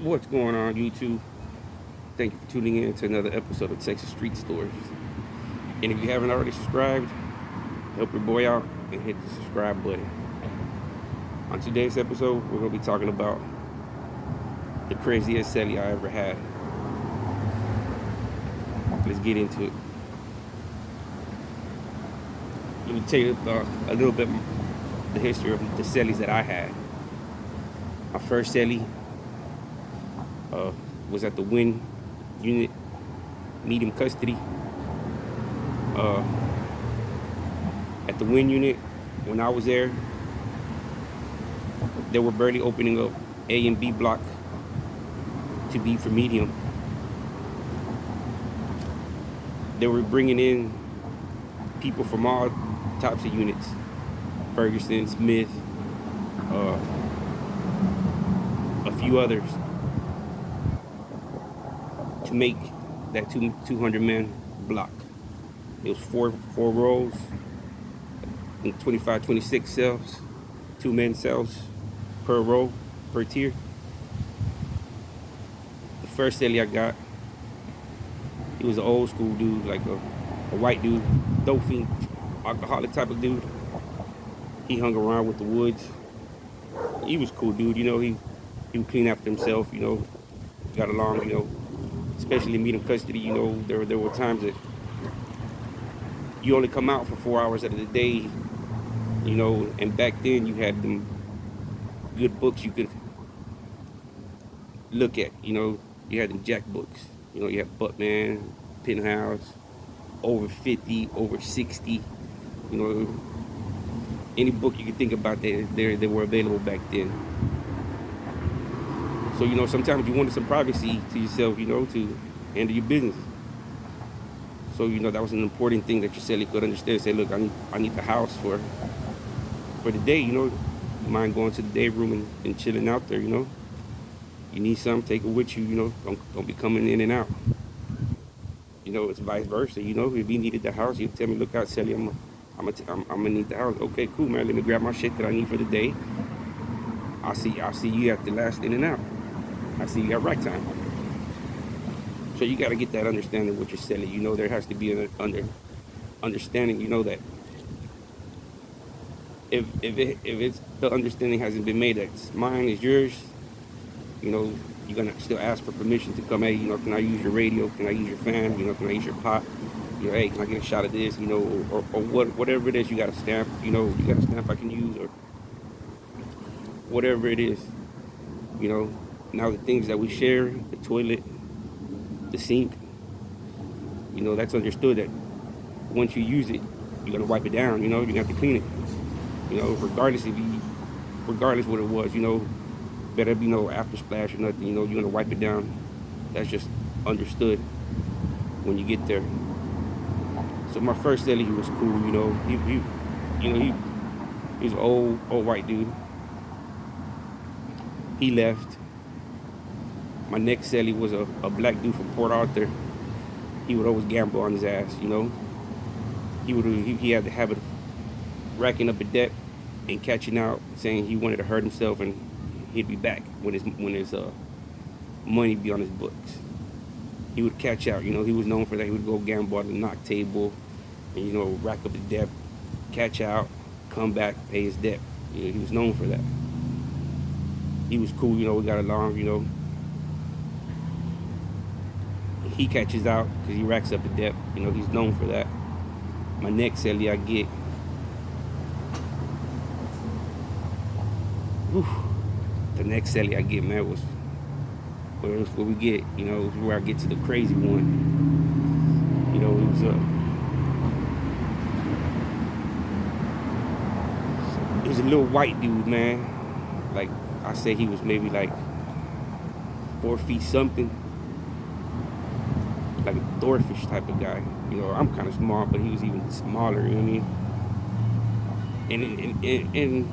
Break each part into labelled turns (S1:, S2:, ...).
S1: What's going on, YouTube? Thank you for tuning in to another episode of Texas Street Stories. And if you haven't already subscribed, help your boy out and hit the subscribe button. On today's episode, we're going to be talking about the craziest celly I ever had. Let's get into it. Let me tell you a little bit the history of the cellies that I had. My first celly was at the Win unit, medium custody. At the Win unit, when I was there, they were barely opening up A and B block to be for medium. They were bringing in people from all types of units, Ferguson, Smith, a few others, to make that 200-man block. It was four rows and 25, 26 cells, 2-man cells per row, per tier. The first celly I got, he was an old school dude, like a white dude, dope fiend, alcoholic type of dude. He hung around with the Woods. He was a cool dude, he would clean after himself, got along, especially in medium custody, there were times that you only come out for 4 hours out of the day, and back then you had them good books you could look at, you had them jack books, you had Buckman, Penthouse, over 50, over 60, any book you could think about, they were available back then. So, sometimes you wanted some privacy to yourself, to handle your business. So, that was an important thing that your celly could understand. Say, look, I need the house for the day, You mind going to the day room and chilling out there, You need something, take it with you, Don't be coming in and out. It's vice versa, If you needed the house, you tell me, look out, celly, I'm gonna need the house. Okay, cool, man. Let me grab my shit that I need for the day. I'll see you at the last in and out. I see you at right time. So you got to get that understanding with your celly. There has to be an understanding. That if it's the understanding hasn't been made that it's mine is yours, you're gonna still ask for permission to come. Hey, can I use your radio? Can I use your fan? Can I use your pot? Hey, can I get a shot of this? Or whatever it is, you got a stamp. You got a stamp I can use, or whatever it is. Now the things that we share, the toilet, the sink, that's understood that once you use it, you're gonna wipe it down. You're gonna have to clean it. Regardless what it was, better be no after splash or nothing. You're gonna wipe it down. That's just understood when you get there. So my first celly, he was cool. He was an old white dude. He left. My next celly was a black dude from Port Arthur. He would always gamble on his ass, He had the habit of racking up a debt and catching out, saying he wanted to hurt himself and he'd be back when his money be on his books. He would catch out, he was known for that. He would go gamble on the knock table and, rack up the debt, catch out, come back, pay his debt. He was known for that. He was cool, we got along, He catches out because he racks up the debt. He's known for that. My next celly I get, the next celly I get, man, was where we get, was where I get to the crazy one. It was a little white dude, man. Like I say, he was maybe like 4 feet something. Like a thorfish type of guy. I'm kind of small, but he was even smaller, you know what I mean? And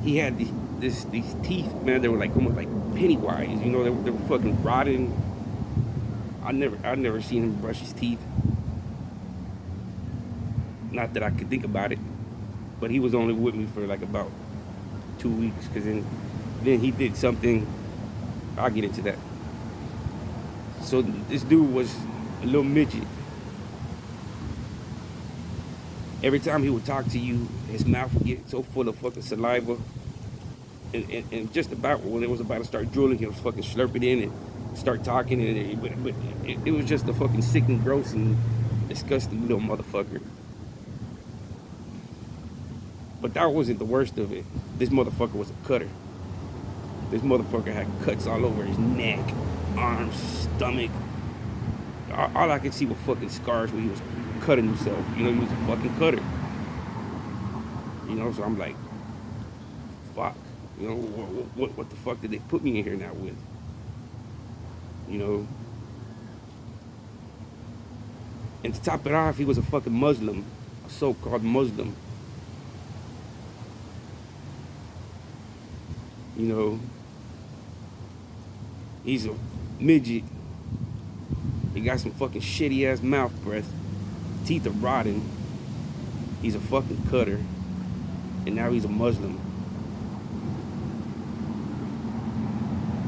S1: he had these teeth, man. They were like almost like Pennywise, they were fucking rotten. I never seen him brush his teeth. Not that I could think about it, but he was only with me for like about 2 weeks, because then he did something I'll get into that. So this dude was a little midget. Every time he would talk to you, his mouth would get so full of fucking saliva. And just about when it was about to start drooling, he was fucking slurping in and start talking. But it was just a fucking sick and gross and disgusting little motherfucker. But that wasn't the worst of it. This motherfucker was a cutter. This motherfucker had cuts all over his neck, arms, stomach. All I could see were fucking scars where he was cutting himself. You know, he was a fucking cutter. You know, so I'm like, fuck. You know, what the fuck did they put me in here now with? You know? And to top it off, he was a fucking Muslim. A so-called Muslim. You know? He's a midget. He got some fucking shitty ass mouth breath. Teeth are rotting. He's a fucking cutter. And now he's a Muslim.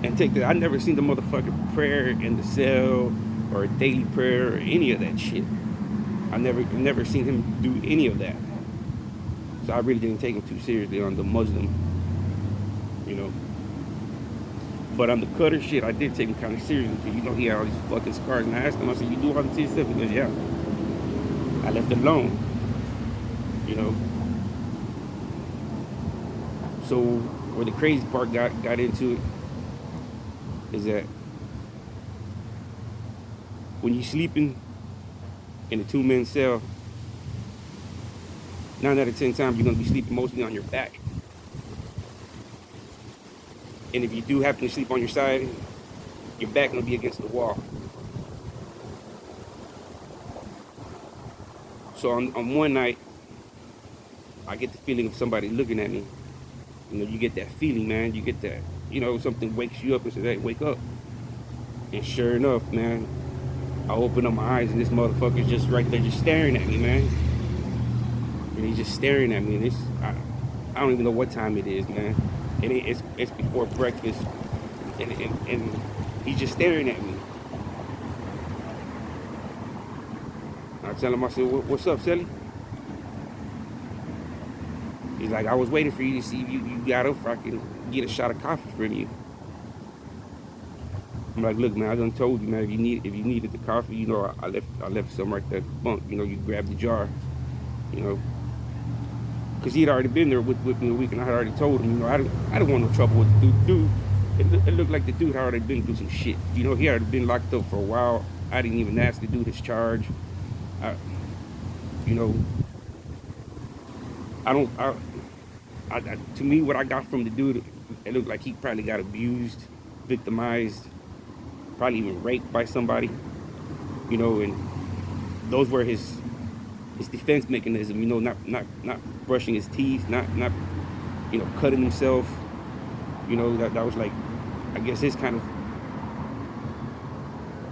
S1: And take that, I never seen the motherfucking prayer in the cell or a daily prayer or any of that shit. I never seen him do any of that. So I really didn't take him too seriously on the Muslim, you know. But on the cutter shit, I did take him kind of seriously because, you know, he had all these fucking scars. And I asked him, I said, you do all this stuff? He goes, yeah. I left it alone, you know. So where the crazy part got into it is that when you're sleeping in a 2-man cell, 9 out of 10 times you're gonna be sleeping mostly on your back. And if you do happen to sleep on your side, your back gonna be against the wall. So on one night, I get the feeling of somebody looking at me. You know, you get that feeling, man. You get that, you know, something wakes you up and says, hey, wake up. And sure enough, man, I open up my eyes and this motherfucker's just right there just staring at me, man. And he's just staring at me. And I don't even know what time it is, man. And it's before breakfast. And he's just staring at me. I tell him, I said, what's up, Sally? He's like, I was waiting for you to see if you got up so I can get a shot of coffee from you. I'm like, look, man, I done told you, man, if you needed the coffee, you know, I left some right there at the bunk. You know, you grab the jar, you know. Because he had already been there with me a week, and I had already told him, you know, I didn't want no trouble with the dude. It looked like the dude had already been through some shit. You know, he had already been locked up for a while. I didn't even ask the dude his charge. You know, to me, what I got from the dude, it looked like he probably got abused, victimized, probably even raped by somebody, you know, and those were his defense mechanism, you know, not brushing his teeth, not you know, cutting himself, you know, that was like, I guess his kind of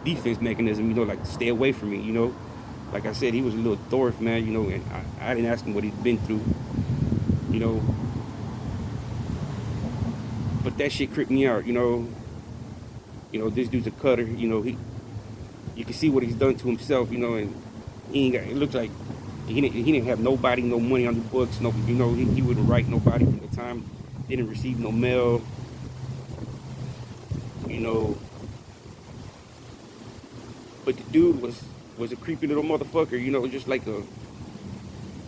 S1: defense mechanism, you know, like stay away from me, you know. Like I said, he was a little thorf, man, you know, and I didn't ask him what he'd been through, you know. But that shit creeped me out, you know. You know, this dude's a cutter, you know, you can see what he's done to himself, you know, and it looks like he didn't have nobody, no money on the books, no, you know, he wouldn't write nobody from the time, didn't receive no mail, you know. But the dude was a creepy little motherfucker, you know, just like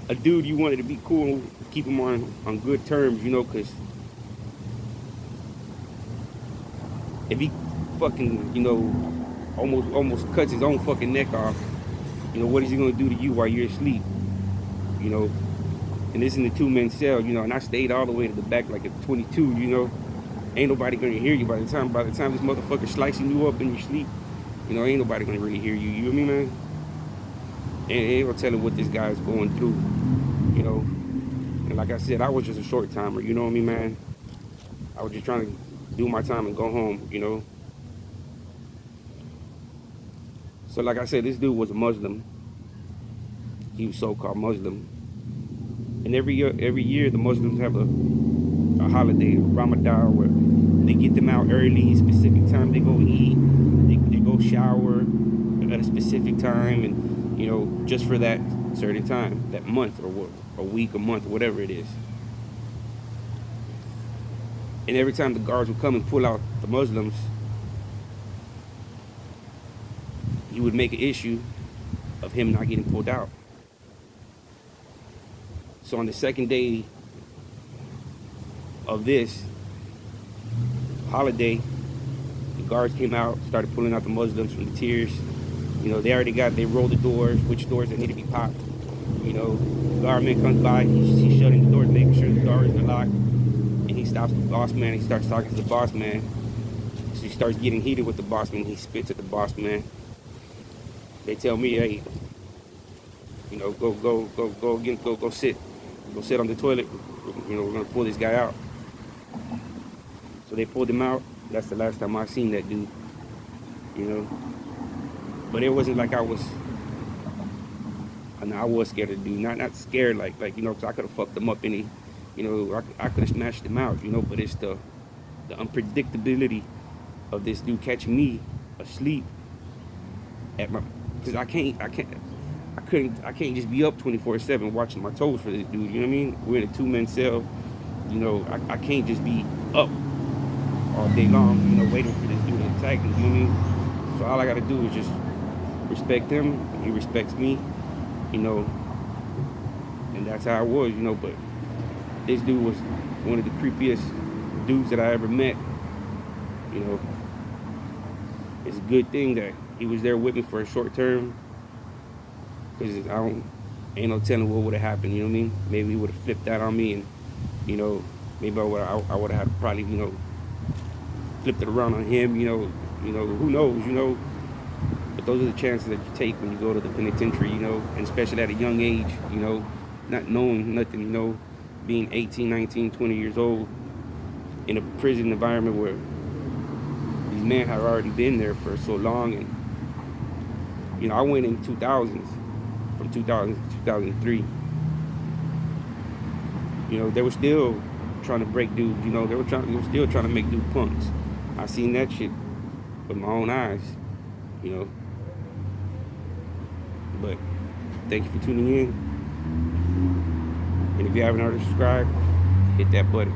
S1: a dude you wanted to be cool, keep him on good terms, you know, because if he fucking, you know, almost cuts his own fucking neck off, you know, what is he gonna do to you while you're asleep, you know? And this is in the 2-man cell, you know, and I stayed all the way to the back like at 22, you know. Ain't nobody gonna hear you by the time this motherfucker slicing you up in your sleep, you know, ain't nobody gonna really hear you, you know what I mean, man? And ain't gonna tell him what this guy's going through, you know. And like I said, I was just a short timer, you know what I mean, man? I was just trying to do my time and go home, you know. So like I said, this dude was a Muslim. He was so-called Muslim. And every year the Muslims have a holiday, Ramadan, where They get them out early, specific time they go eat, they go shower at a specific time, and just for that certain time, that month or what, a week, a month, whatever it is. And every time the guards would come and pull out the Muslims, he would make an issue of him not getting pulled out. So on the second day of this holiday, the guards came out, started pulling out the Muslims from the tiers. They rolled the doors, which doors that need to be popped. The guardman comes by, he's shutting the doors, making sure the doors are locked. And he stops the boss man, he starts talking to the boss man. So he starts getting heated with the boss man, he spits at the boss man. They tell me, hey, go sit. Go sit on the toilet. We're gonna pull this guy out. So they pulled him out. That's the last time I seen that dude. But it wasn't like I was scared of the dude. Not scared like because I could have fucked him up I could have smashed him out, but it's the unpredictability of this dude catching me asleep because I can't just be up 24/7 watching my toes for this dude. You know what I mean? We're in a 2-man cell. I can't just be up all day long, waiting for this dude to attack me. You know what I mean? So all I gotta do is just respect him, and he respects me. And that's how it was. But this dude was one of the creepiest dudes that I ever met. It's a good thing that he was there with me for a short term. Because ain't no telling what would have happened, you know what I mean? Maybe he would have flipped out on me and, maybe I would have probably, flipped it around on him, who knows, But those are the chances that you take when you go to the penitentiary, and especially at a young age, not knowing nothing, being 18, 19, 20 years old in a prison environment where these men have already been there for so long. And, I went in 2000s. From 2000 to 2003, they were still trying to break dudes. They were still trying to make dudes punks. I seen that shit with my own eyes. But thank you for tuning in. And if you haven't already subscribed, hit that button.